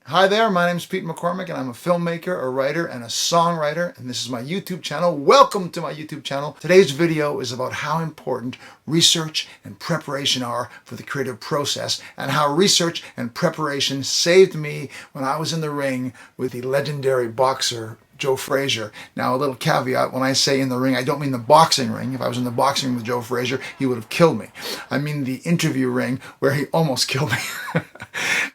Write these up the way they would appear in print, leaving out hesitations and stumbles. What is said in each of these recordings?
Hi there, my name is Pete McCormick and I'm a filmmaker, a writer, and a songwriter, and this is my YouTube channel. Welcome to my YouTube channel. Today's video is about how important research and preparation are for the creative process, and how research and preparation saved me when I was in the ring with the legendary boxer Joe Frazier. Now, a little caveat, when I say in the ring, I don't mean the boxing ring. If I was in the boxing ring with Joe Frazier, he would have killed me. I mean the interview ring where he almost killed me.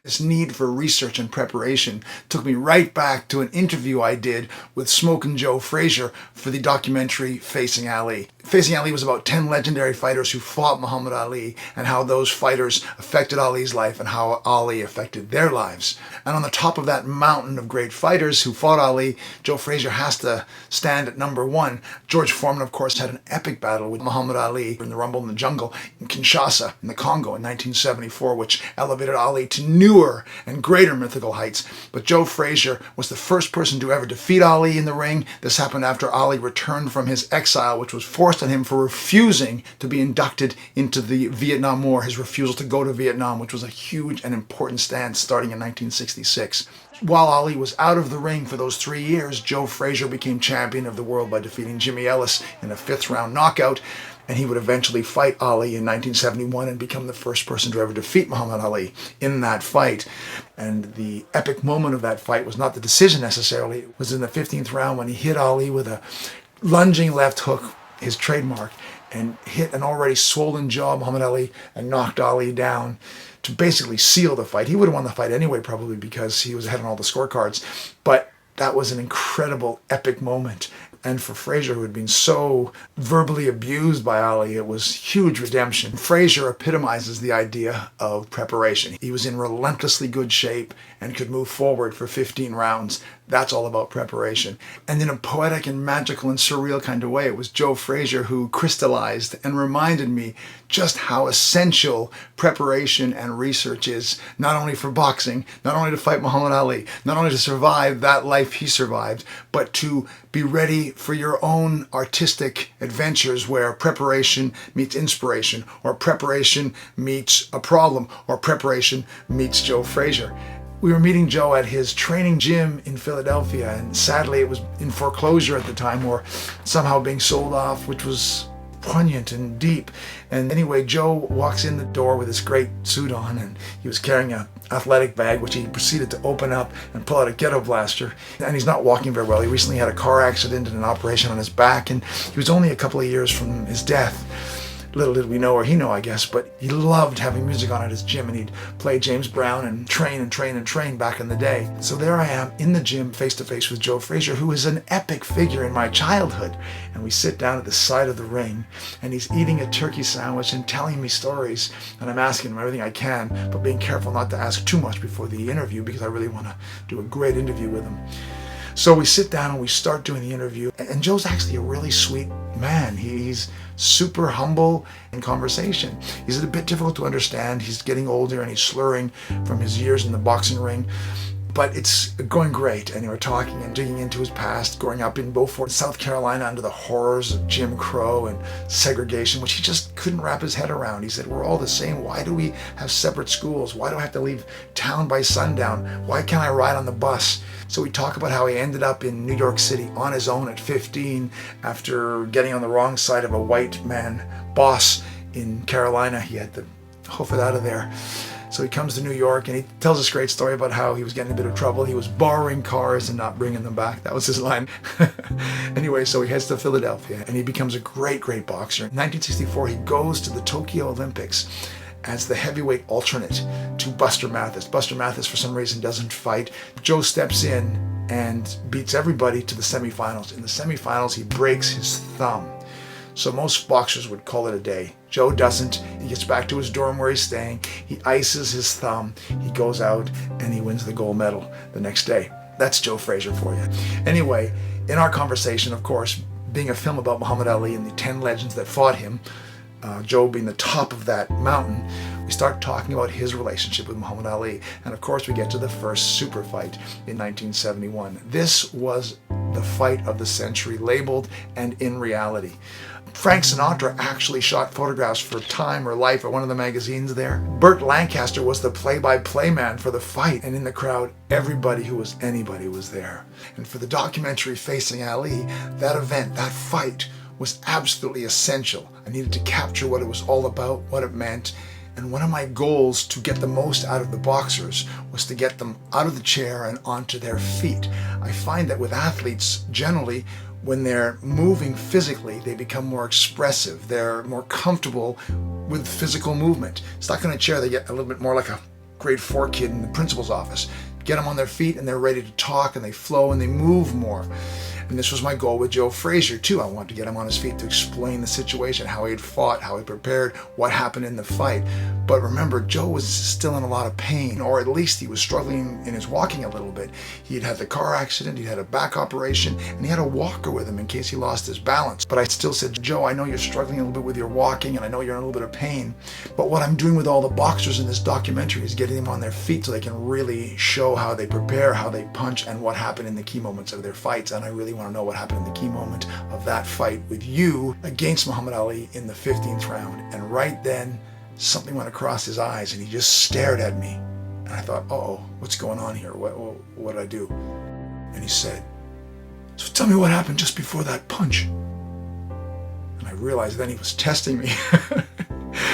This need for research and preparation took me right back to an interview I did with Smokin Joe Frazier for the documentary Facing Ali. Facing Ali was about 10 legendary fighters who fought Muhammad Ali and how those fighters affected Ali's life and how Ali affected their lives. And on the top of that mountain of great fighters who fought Ali, Joe Frazier has to stand at number one. George Foreman, of course, had an epic battle with Muhammad Ali in the Rumble in the Jungle in Kinshasa, in the Congo in 1974, which elevated Ali to newer and greater mythical heights. But Joe Frazier was the first person to ever defeat Ali in the ring. This happened after Ali returned from his exile, which was forced on him for refusing to be inducted into the Vietnam War, his refusal to go to Vietnam, which was a huge and important stance starting in 1966. While Ali was out of the ring for those 3 years, Joe Frazier became champion of the world by defeating Jimmy Ellis in a 5th round knockout, and he would eventually fight Ali in 1971 and become the first person to ever defeat Muhammad Ali in that fight. And the epic moment of that fight was not the decision necessarily. It was in the 15th round when he hit Ali with a lunging left hook, his trademark, and hit an already swollen jaw of Muhammad Ali and knocked Ali down to basically seal the fight. He would have won the fight anyway, probably, because he was ahead on all the scorecards. But that was an incredible, epic moment. And for Frazier, who had been so verbally abused by Ali, it was huge redemption. Frazier epitomizes the idea of preparation. He was in relentlessly good shape and could move forward for 15 rounds. That's all about preparation. And in a poetic and magical and surreal kind of way, it was Joe Frazier who crystallized and reminded me just how essential preparation and research is, not only for boxing, not only to fight Muhammad Ali, not only to survive that life he survived, but to be ready for your own artistic adventures where preparation meets inspiration, or preparation meets a problem, or preparation meets Joe Frazier. We were meeting Joe at his training gym in Philadelphia, and sadly it was in foreclosure at the time, or somehow being sold off, which was poignant and deep. And anyway, Joe walks in the door with this great suit on, and he was carrying an athletic bag, which he proceeded to open up and pull out a ghetto blaster. And he's not walking very well. He recently had a car accident and an operation on his back, and he was only a couple of years from his death. Little did we know, or he know, I guess, but he loved having music on at his gym, and he'd play James Brown and train back in the day. So there I am in the gym face to face with Joe Frazier, who is an epic figure in my childhood. And we sit down at the side of the ring, and he's eating a turkey sandwich and telling me stories. And I'm asking him everything I can, but being careful not to ask too much before the interview, because I really want to do a great interview with him. So we sit down and we start doing the interview, and Joe's actually a really sweet man. He's super humble in conversation. He's a bit difficult to understand. He's getting older and he's slurring from his years in the boxing ring. But it's going great, and we're talking and digging into his past, growing up in Beaufort, South Carolina, under the horrors of Jim Crow and segregation, which he just couldn't wrap his head around. He said, we're all the same. Why do we have separate schools? Why do I have to leave town by sundown? Why can't I ride on the bus? So we talk about how he ended up in New York City on his own at 15 after getting on the wrong side of a white man boss in Carolina. He had to hoof it out of there. So he comes to New York, and he tells this great story about how he was getting in a bit of trouble. He was borrowing cars and not bringing them back. That was his line. Anyway, so he heads to Philadelphia, and he becomes a great, great boxer. In 1964, he goes to the Tokyo Olympics as the heavyweight alternate to Buster Mathis. Buster Mathis, for some reason, doesn't fight. Joe steps in and beats everybody to the semifinals. In the semifinals, he breaks his thumb. So most boxers would call it a day. Joe doesn't. He gets back to his dorm where he's staying. He ices his thumb. He goes out and he wins the gold medal the next day. That's Joe Frazier for you. Anyway, in our conversation, of course, being a film about Muhammad Ali and the 10 legends that fought him, Joe being the top of that mountain, we start talking about his relationship with Muhammad Ali. And of course, we get to the first super fight in 1971. This was the fight of the century, labeled and in reality. Frank Sinatra actually shot photographs for Time or Life or one of the magazines there. Burt Lancaster was the play-by-play man for the fight, and in the crowd, everybody who was anybody was there. And for the documentary Facing Ali, that event, that fight, was absolutely essential. I needed to capture what it was all about, what it meant, and one of my goals to get the most out of the boxers was to get them out of the chair and onto their feet. I find that with athletes, generally, when they're moving physically, they become more expressive. They're more comfortable with physical movement. Stuck in a chair, they get a little bit more like a grade 4 kid in the principal's office. Get them on their feet and they're ready to talk and they flow and they move more. And this was my goal with Joe Frazier too. I wanted to get him on his feet to explain the situation, how he had fought, how he prepared, what happened in the fight. But remember, Joe was still in a lot of pain, or at least he was struggling in his walking a little bit. He had had the car accident, he had a back operation, and he had a walker with him in case he lost his balance. But I still said, Joe, I know you're struggling a little bit with your walking, and I know you're in a little bit of pain. But what I'm doing with all the boxers in this documentary is getting them on their feet so they can really show how they prepare, how they punch, and what happened in the key moments of their fights. And I really want to know what happened in the key moment of that fight with you against Muhammad Ali in the 15th round. And right then, something went across his eyes and he just stared at me. And I thought, uh-oh, what's going on here? What did I do? And he said, so tell me what happened just before that punch. And I realized then he was testing me.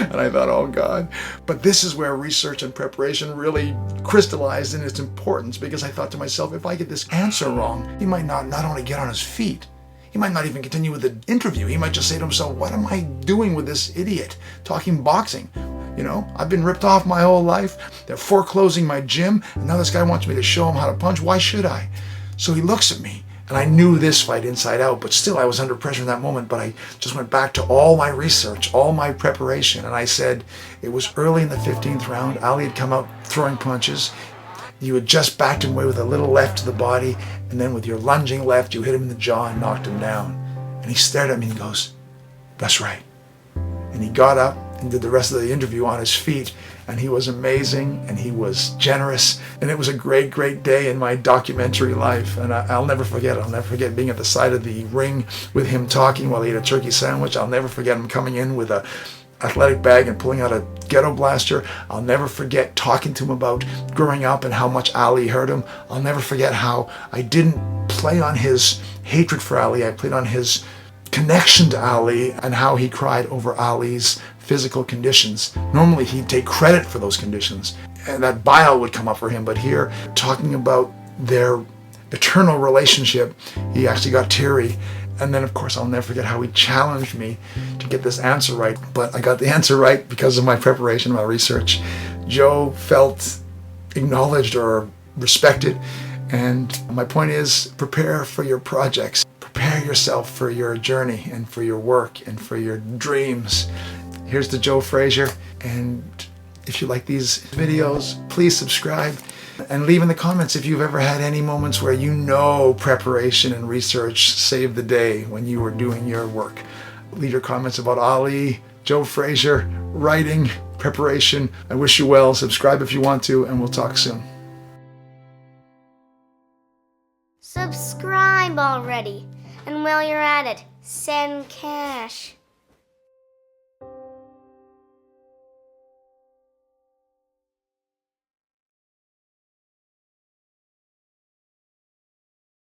And I thought, oh God. But this is where research and preparation really crystallized in its importance, because I thought to myself, if I get this answer wrong, he might not only get on his feet, he might not even continue with the interview. He might just say to himself, what am I doing with this idiot talking boxing? You know, I've been ripped off my whole life. They're foreclosing my gym, and now this guy wants me to show him how to punch. Why should I? So he looks at me. And I knew this fight inside out, but still I was under pressure in that moment. But I just went back to all my research, all my preparation. And I said, it was early in the 15th round. Ali had come out throwing punches. You had just backed him away with a little left to the body. And then with your lunging left, you hit him in the jaw and knocked him down. And he stared at me and he goes, that's right. And he got up and did the rest of the interview on his feet. And he was amazing, and he was generous, and it was a great, great day in my documentary life. And I'll never forget it. I'll never forget being at the side of the ring with him talking while he ate a turkey sandwich. I'll never forget him coming in with a athletic bag and pulling out a ghetto blaster. I'll never forget talking to him about growing up and how much Ali hurt him. I'll never forget how I didn't play on his hatred for Ali. I played on his connection to Ali and how he cried over Ali's physical conditions. Normally he'd take credit for those conditions and that bile would come up for him, but here, talking about their eternal relationship, he actually got teary. And then of course I'll never forget how he challenged me to get this answer right, but I got the answer right because of my preparation, my research. Joe felt acknowledged or respected, and my point is, prepare for your projects. Prepare yourself for your journey and for your work and for your dreams. Here's to Joe Frazier, and if you like these videos, please subscribe and leave in the comments if you've ever had any moments where you know preparation and research saved the day when you were doing your work. Leave your comments about Ali, Joe Frazier, writing, preparation. I wish you well. Subscribe if you want to, and we'll talk soon. Subscribe already, and while you're at it, send cash.